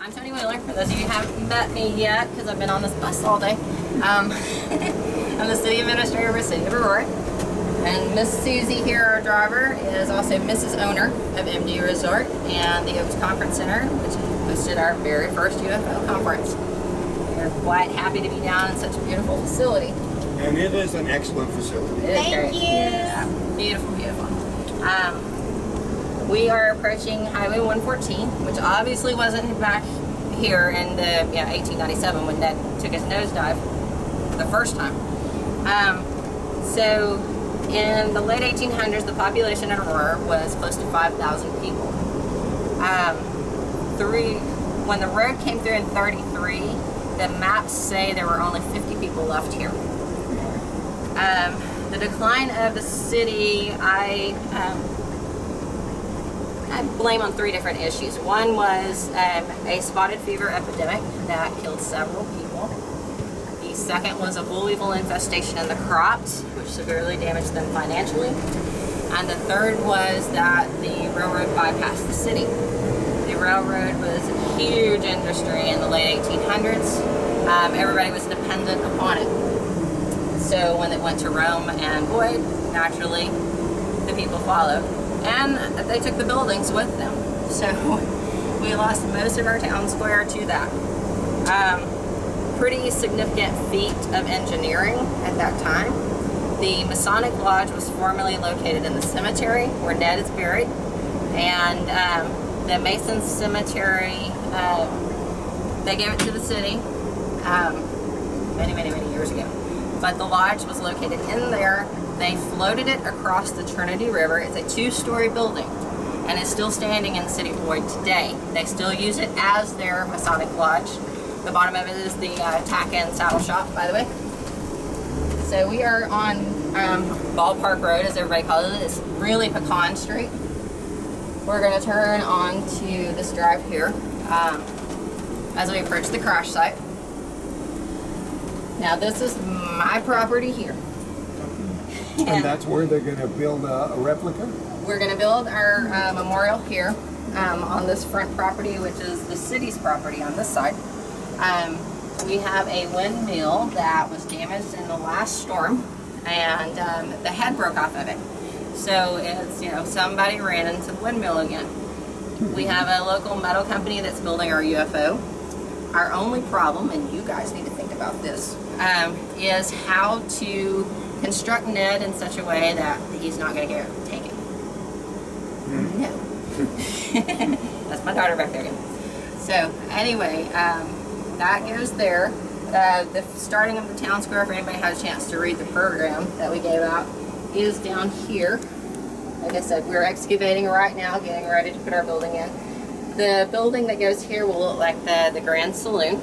I'm Toni Wheeler, for those of you who haven't met me yet, because I've been on this bus all day. I'm the City Administrator of the City of Aurora. And Miss Susie here, our driver, is also Mrs. Owner of MD Resort and the Oaks Conference Center, which hosted our very first UFO conference. We're quite happy to be down in such a beautiful facility. And it is an excellent facility. Thank you. Yeah, beautiful, beautiful. We are approaching Highway 114, which obviously wasn't back here in the 1897 when Ned took his nosedive the first time. So in the late 1800s, the population in Aurora was close to 5,000 people. When the road came through in 33, the maps say there were only 50 people left here. The decline of the city, I blame on three different issues. One was a spotted fever epidemic that killed several people. The second was a bull weevil infestation in the crops, which severely damaged them financially. And the third was that the railroad bypassed the city. The railroad was a huge industry in the late 1800s. Everybody was dependent upon it. So when it went to Rome and Boyd, naturally, the people followed. And they took the buildings with them. So we lost most of our town square to that. Pretty significant feat of engineering at that time. The Masonic Lodge was formerly located in the cemetery where Ned is buried. And the Masons Cemetery, they gave it to the city many years ago. But the lodge was located in there. They floated it across the Trinity River. It's a two-story building and it's still standing in the city of Boyd today. They still use it as their Masonic Lodge. The bottom of it is the tack and saddle shop, by the way. So we are on Ballpark Road, as everybody calls it. It's really Pecan Street. We're going to turn on to this drive here as we approach the crash site. Now this is my property here. And that's where they're going to build a replica? We're going to build our memorial here on this front property, which is the city's property on this side. We have a windmill that was damaged in the last storm, and the head broke off of it. So it's, somebody ran into the windmill again. We have a local metal company that's building our UFO. Our only problem, and you guys need to think about this, is how to construct Ned in such a way that he's not going to get taken. No. That's my daughter back there again. So anyway, that goes there. The starting of the town square, if anybody had a chance to read the program that we gave out, is down here. Like I said, we're excavating right now, getting ready to put our building in. The building that goes here will look like the Grand Saloon,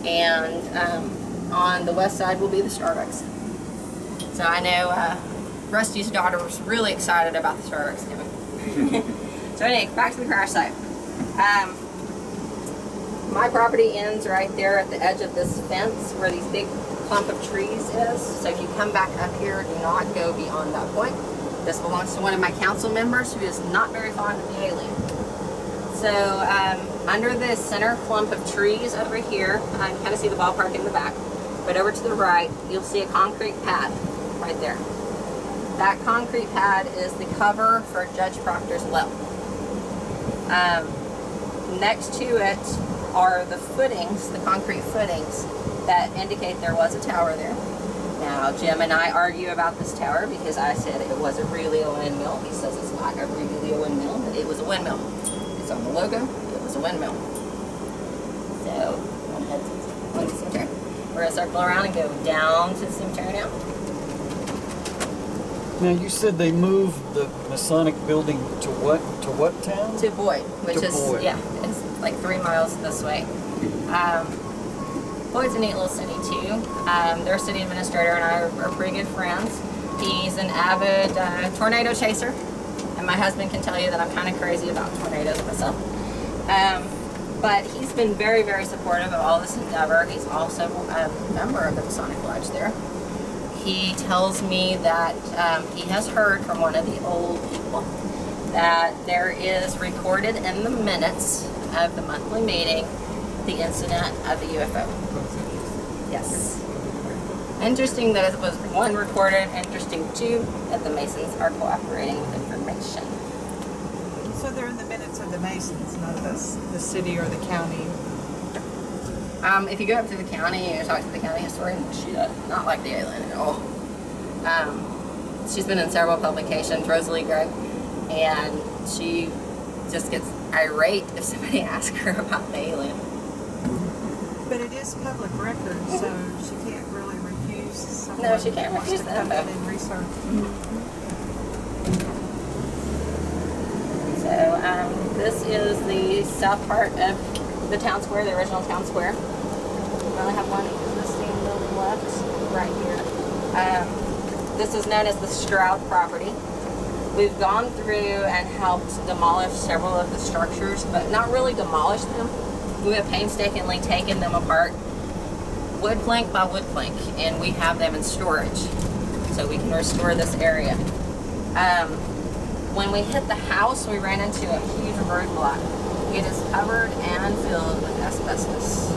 and on the west side will be the Starbucks. So I know Rusty's daughter was really excited about the Starbucks coming. So anyway, back to the crash site. My property ends right there at the edge of this fence where these big clump of trees is. So if you come back up here, do not go beyond that point. This belongs to one of my council members who is not very fond of the alien. So under the center clump of trees over here, I can kind of see the ballpark in the back. But over to the right, you'll see a concrete pad right there. That concrete pad is the cover for Judge Proctor's well. Next to it are the footings, the concrete footings, that indicate there was a tower there. Now, Jim and I argue about this tower because I said it wasn't really a windmill. He says it's not really a windmill, but it was a windmill. It's on the logo, it was a windmill. So, we'll head to the cemetery. We're going to circle around and go down to the cemetery now. Now you said they moved the Masonic building to what? To what town? To Boyd, which is Boyd. Yeah, it's like 3 miles this way. Boyd's a neat little city too. Their city administrator and I are pretty good friends. He's an avid tornado chaser, and my husband can tell you that I'm kind of crazy about tornadoes myself. But he's been very, very supportive of all this endeavor. He's also a member of the Masonic Lodge there. He tells me that he has heard from one of the old people that there is recorded in the minutes of the monthly meeting, the incident of the UFO. Yes. Interesting that it was, one, recorded. Interesting, two, that the Masons are cooperating with information. So they're in the minutes of the Masons, not the city or the county. If you go up to the county and you talk to the county historian, she does not like the alien at all. She's been in several publications, Rosalie Gregg, and she just gets irate if somebody asks her about the alien. But it is public record, so she can't really refuse someone No, she can't who wants refuse to come that. in and research. So this is the south part of the town square, the original town square. We only have one existing building left right here. This is known as the Stroud property. We've gone through and helped demolish several of the structures, but not really demolish them. We have painstakingly taken them apart, wood plank by wood plank, and we have them in storage so we can restore this area. When we hit the house, we ran into a huge roadblock. It is covered and filled with asbestos.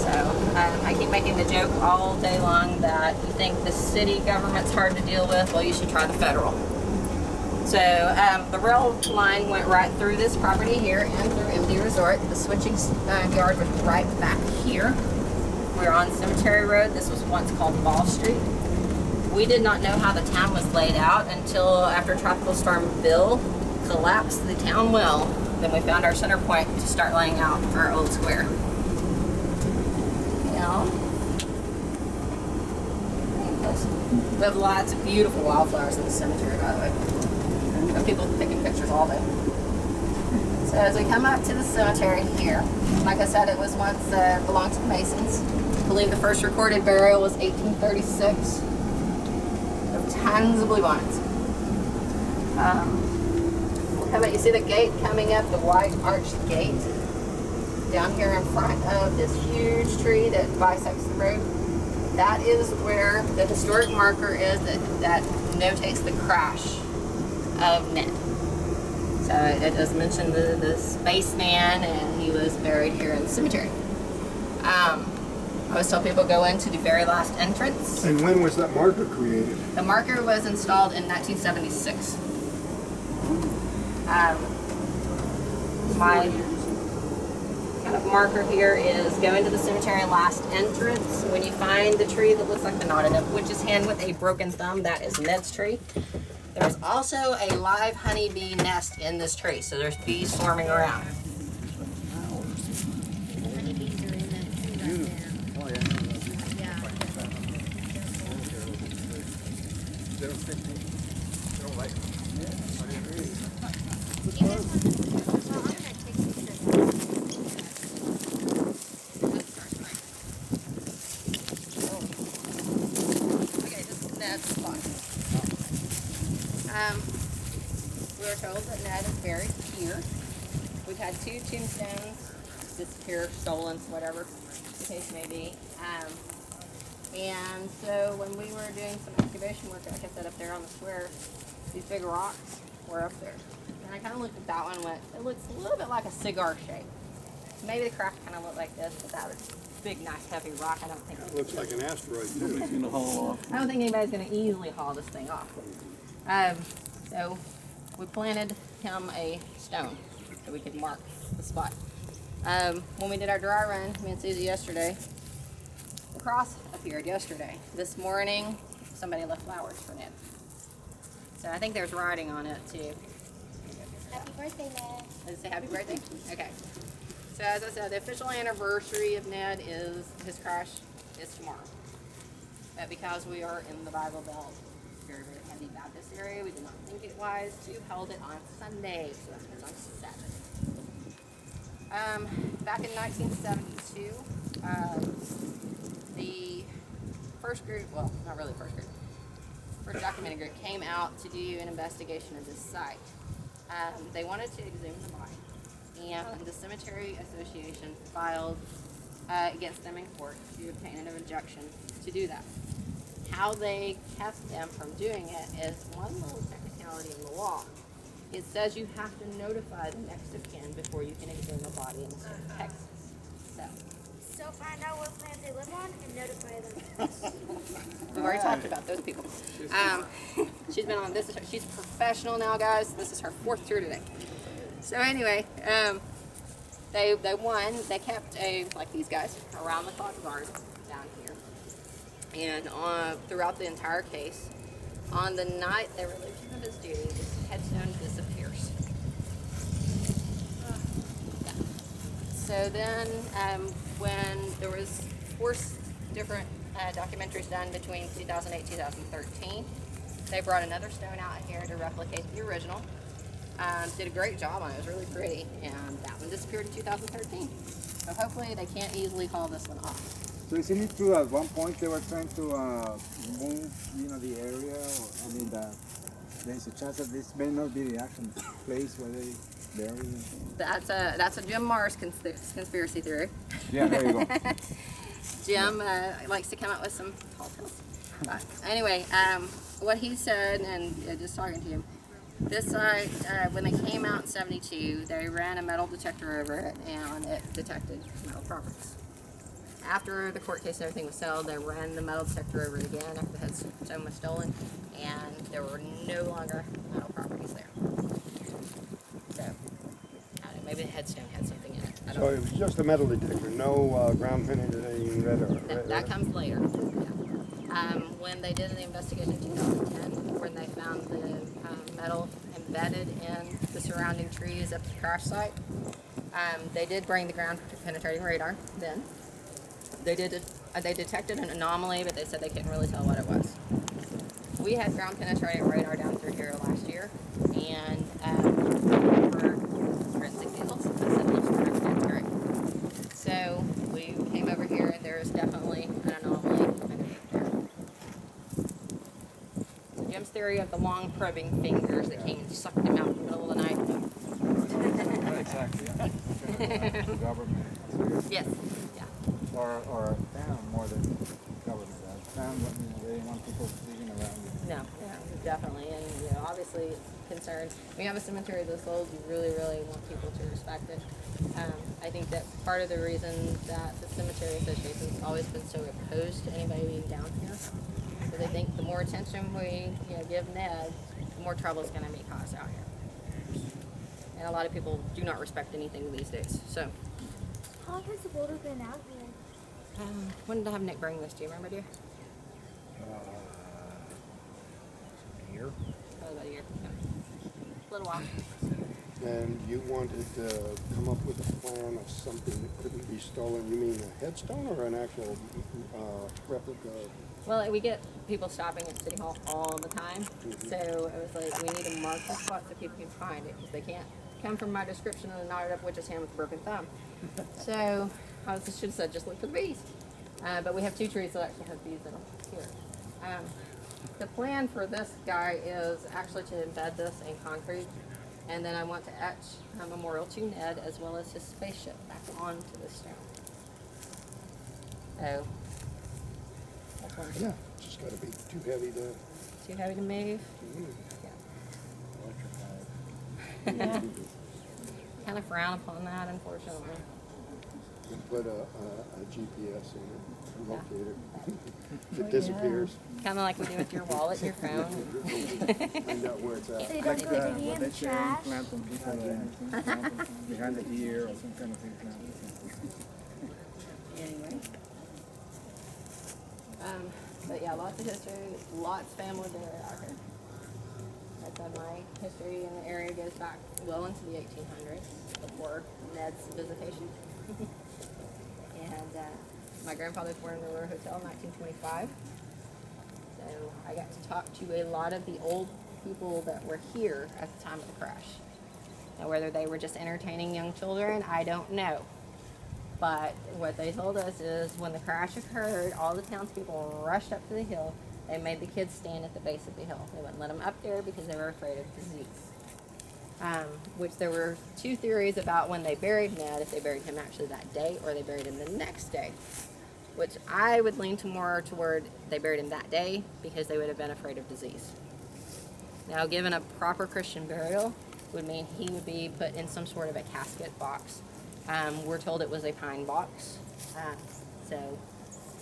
So I keep making the joke all day long that you think the city government's hard to deal with, well, you should try the federal. So the rail line went right through this property here and through Empty Resort. The switching yard was right back here. We're on Cemetery Road. This was once called Ball Street. We did not know how the town was laid out until after Tropical Storm Bill collapsed the town well. Then we found our center point to start laying out our old square. We have lots of beautiful wildflowers in the cemetery, by the way. And people taking pictures all day. So as we come up to the cemetery here, like I said, it was once belonged to the Masons. I believe the first recorded burial was 1836. There were tons of bluebonnets. How about you see the gate coming up, the white arched gate? Down here in front of this huge tree that bisects the road. That is where the historic marker is that notates the crash of Ned. So it does mention the spaceman, and he was buried here in the cemetery. I always tell people go into the very last entrance. And when was that marker created? The marker was installed in 1976. My kind of marker here is go into the cemetery last entrance. When you find the tree that looks like the knotted up witch's hand with a broken thumb, that is Ned's tree. There's also a live honeybee nest in this tree, so there's bees swarming around. Honeybees are in that tree right there. Oh, Yeah. They don't like it. You guys want to, well, I'm going to take pictures. Okay, this is Ned's spot. We were told that Ned is buried here. We've had 2 tombstones disappear, stolen, whatever the case may be. And so when we were doing some excavation work, like I said, up there on the square, these big rocks were up there. And I kind of looked at that one and went, it looks a little bit like a cigar shape. Maybe the craft kind of looked like this, but that was a big, nice, heavy rock. I don't think It looks like an asteroid. Somebody's gonna haul off. I don't think anybody's going to easily haul this thing off. So we planted him a stone so we could mark the spot. When we did our dry run, me and Susie yesterday, the cross appeared yesterday. This morning, somebody left flowers for Ned. So I think there's writing on it too. Happy birthday, Ned. Does it say happy birthday? Okay. So as I said, the official anniversary of Ned is his crash is tomorrow. But because we are in the Bible Belt, very, very heavy Baptist area, we did not think it wise to hold it on Sunday. So that's what's on Saturday. Back in 1972, the first group, well, not really the first group, first documented group came out to do an investigation of this site. They wanted to exhume the body, and the Cemetery Association filed against them in court to obtain an injunction to do that. How they kept them from doing it is one little technicality in the law. it says you have to notify the next of kin before you can exhume a body in the state of Texas. So, find out what planet they live on and notify them. we've already talked about those people. She's been on this. She's professional now, guys. This is her 4th tour today. So anyway, they won. They kept like these guys around the clock guard down here, and throughout the entire case, on the night they relieved him of his duty, this headstone disappears. So then, when there was 4 different documentaries done between 2008 2013, they brought another stone out here to replicate the original. Did a great job on it. It was really pretty, and that one disappeared in 2013. So hopefully they can't easily haul this one off. So isn't it true at one point they were trying to move, the area? There's a chance that this may not be the actual place where they bury them. That's a Jim Mars conspiracy theory. Yeah, there you go. Jim likes to come up with some tall tales. But anyway, what he said, and just talking to him, this site, when they came out in '72, they ran a metal detector over it, and it detected metal properties. After the court case and everything was settled, they ran the metal detector over it again after the headstone was stolen, and there were no longer metal properties there. So, I don't know, maybe the headstone had something in it. I don't So it was just a metal detector, no ground penetrating radar. That comes later. Yeah. When they did the investigation in 2010, when they found the metal embedded in the surrounding trees at the crash site, they did bring the ground penetrating radar then. They detected an anomaly, but they said they couldn't really tell what it was. We had ground penetrating radar down through here last year, and for forensic deals, I said it looks pretty. So we came over here, and there is definitely an anomaly underneath there. So Jim's theory of the long probing fingers that came and sucked him out in the middle of the night. Not exactly. Government. Yes. Yeah. Or town more than government. Town, they want people digging around. No, definitely, and obviously it's concerned. When you have a cemetery this old, you really, really want people to respect it. I think that part of the reason that the Cemetery Association has always been so opposed to anybody being down here, because they think the more attention we give Ned, the more trouble is going to be caused out here. And a lot of people do not respect anything these days. So, How long has the boulder been out here? when did I have Nick bring this? Do you remember, dear? Here. Probably about a year. Yeah. A little while. And you wanted to come up with a plan of something that couldn't be stolen. You mean a headstone or an actual replica? Well, we get people stopping at City Hall all the time, so it was like we need to mark the spot so people can find it, because they can't come from my description of the knotted up witch's hand with a broken thumb. So I should have said just look for the bees. But we have 2 trees that actually have bees in them here. The plan for this guy is actually to embed this in concrete, and then I want to etch a memorial to Ned as well as his spaceship back onto the stone. So that's one thing. Yeah, it's just got to be too heavy to. Too heavy to move. Electrified. Yeah. Kind of frown upon that, unfortunately. You put a GPS in it, a locator. If it disappears, Kind of like we do with your wallet, your phone. find out where it's So at. you don't go to what the they say, trash? plant some people behind the ear or some kind of thing. Anyway. But yeah, lots of history, lots of family there out here. Like I said, my history in the area goes back well into the 1800s, before Ned's visitation. And my grandfather was born in the Aurora Hotel in 1925. So I got to talk to a lot of the old people that were here at the time of the crash. Now, whether they were just entertaining young children, I don't know. But what they told us is when the crash occurred, all the townspeople rushed up to the hill. They made the kids stand at the base of the hill. They wouldn't let them up there because they were afraid of disease. Which there were 2 theories about when they buried Ned, if they buried him actually that day or they buried him the next day. Which I would lean to more toward they buried him that day because they would have been afraid of disease. Now, given a proper Christian burial, would mean he would be put in some sort of a casket box. We're told it was a pine box. So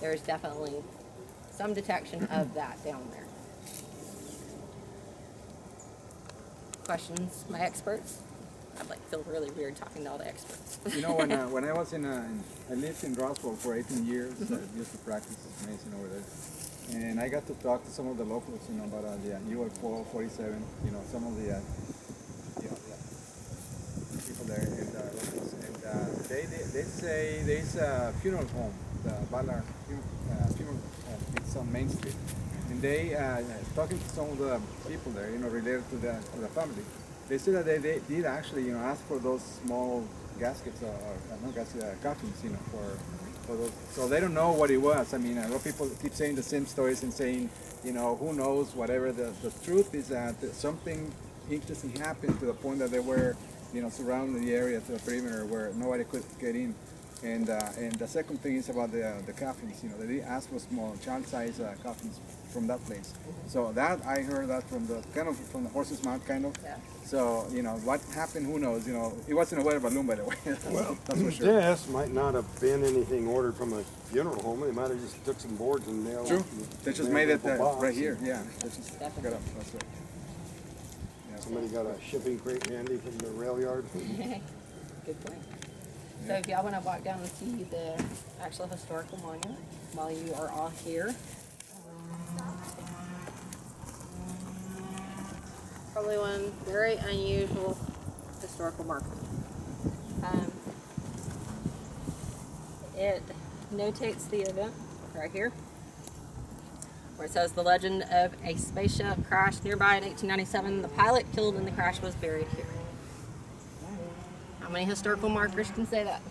there's definitely some detection of that down there. Questions, my experts? I'd like feel really weird talking to all the experts. You know, when I was I lived in Roswell for 18 years, used to practice medicine over there. And I got to talk to some of the locals, you know, about the UFO 47, you know, some of the people there, and locals. And they say there's a funeral home, the Ballard funeral home. It's on Main Street. And they, talking to some of the people there, you know, related to the family, they said that they did actually, you know, ask for those small gaskets or not gaskets, coffins, you know, for those. So they don't know what it was. I mean, a lot of people keep saying the same stories and saying, you know, who knows, whatever. The truth is that something interesting happened to the point that they were, you know, surrounding the area to the perimeter where nobody could get in. And the second thing is about the coffins. You know, they asked for small, child-sized coffins from that place. So that I heard that from the from the horse's mouth, kind of. Yeah. So you know what happened? Who knows? You know, it wasn't a weather balloon, by the way. Well, that's for sure. this might not have been anything ordered from a funeral home. They might have just took some boards and nailed. True. They just made it up a box. right here. Yeah. They just got Definitely. up. That's right. Yeah. Somebody got a shipping crate handy from the rail yard. Good point. So if y'all want to walk down and see the actual historical monument while you are all here. Probably one very unusual historical marker. It notates the event right here, where it says the legend of a spaceship crashed nearby in 1897. The pilot killed in the crash was buried here. How many historical markers can say that?